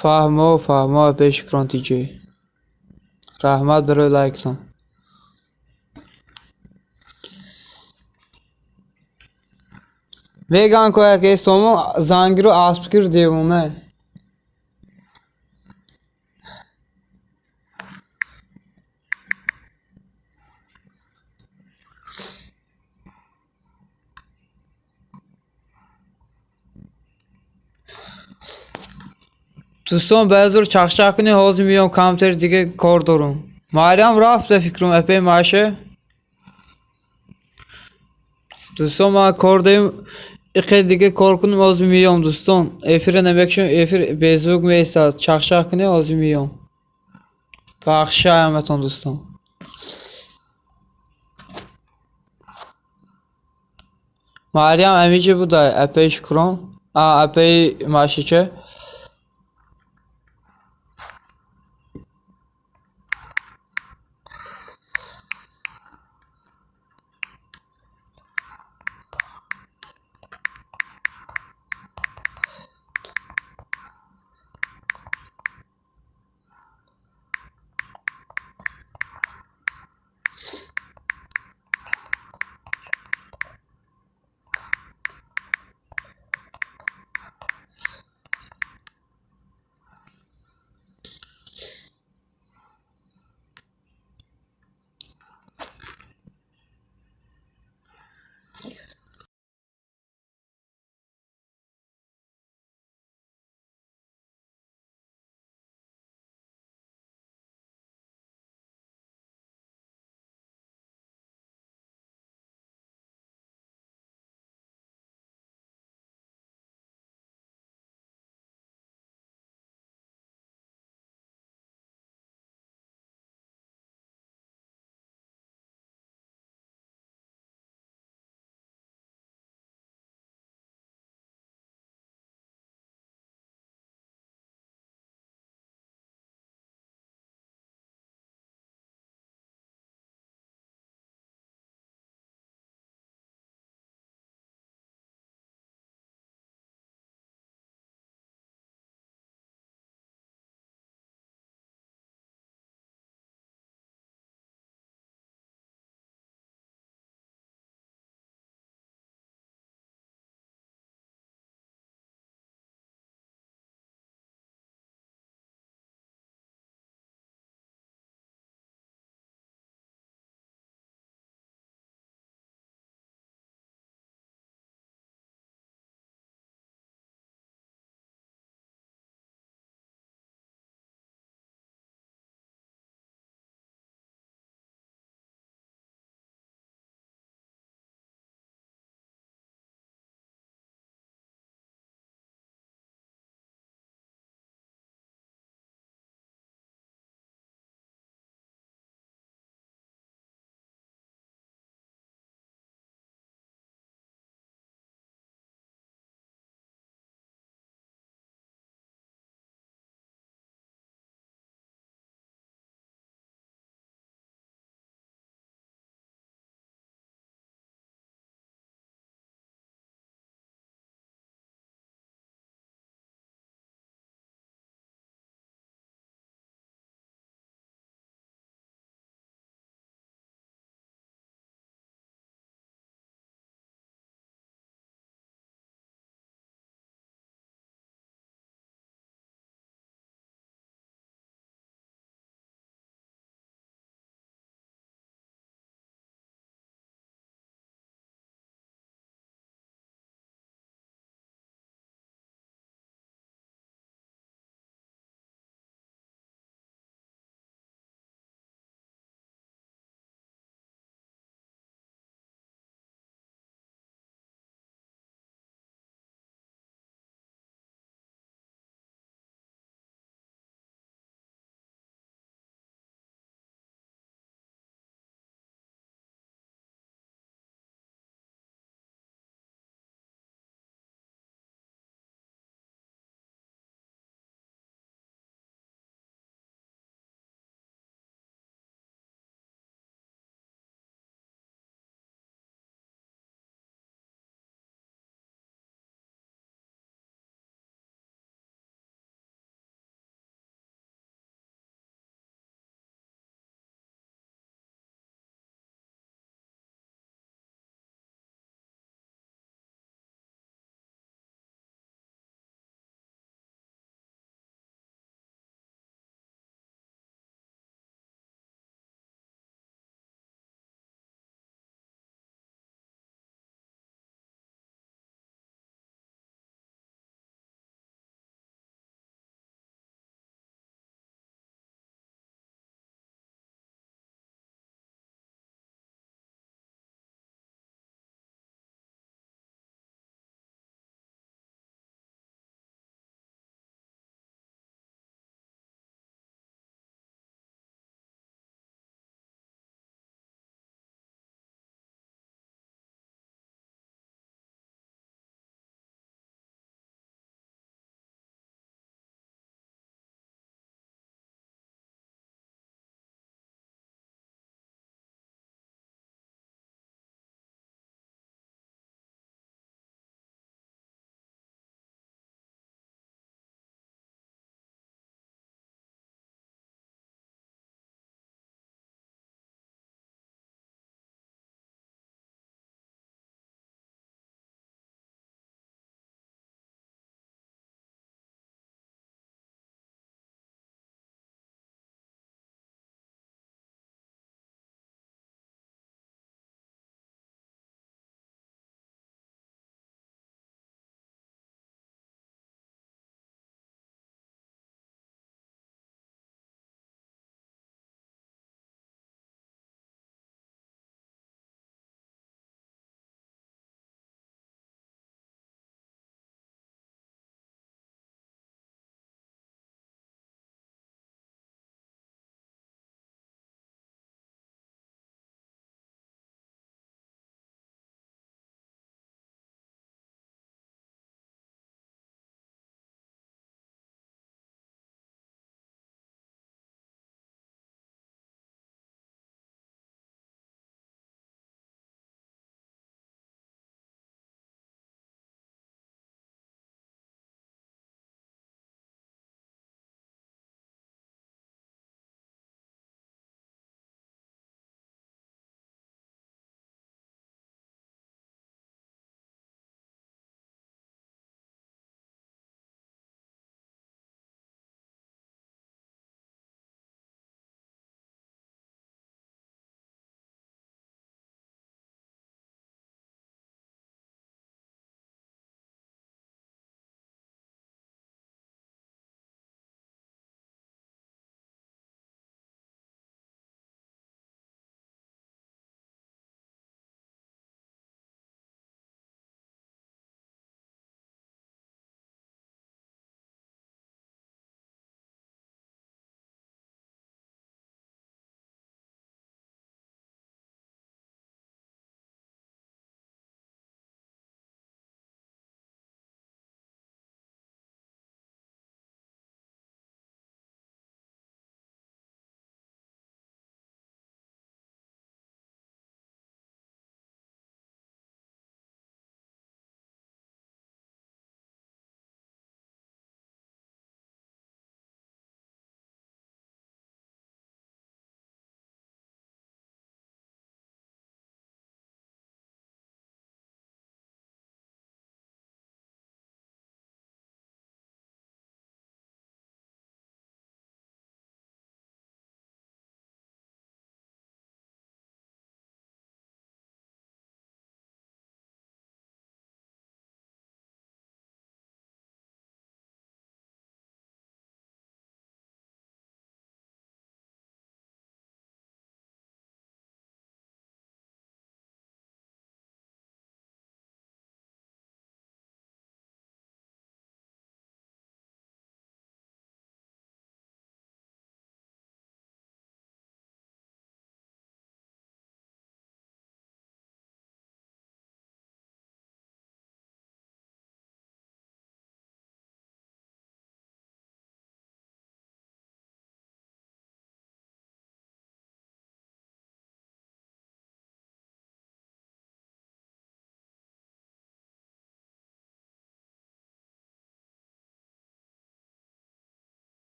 фаҳмо апаи шукронтиҷа раҳмат барои лайктон меган ко якаи сомон зангиро асп кирд девона дӯстон баъзур чахчах кунед ҳозир меём камтар дига кор дорам марьям рафт ба фикрам апаи маша дӯстон ман кор дорим иқе дига кор кунам ҳозир меём дӯстон эфира намекушам эфир беззвук меистад чахчах кунед ҳозир меём бахша ҳаматон дӯстон марьям амиҷа буда апаи шукрон апаи машича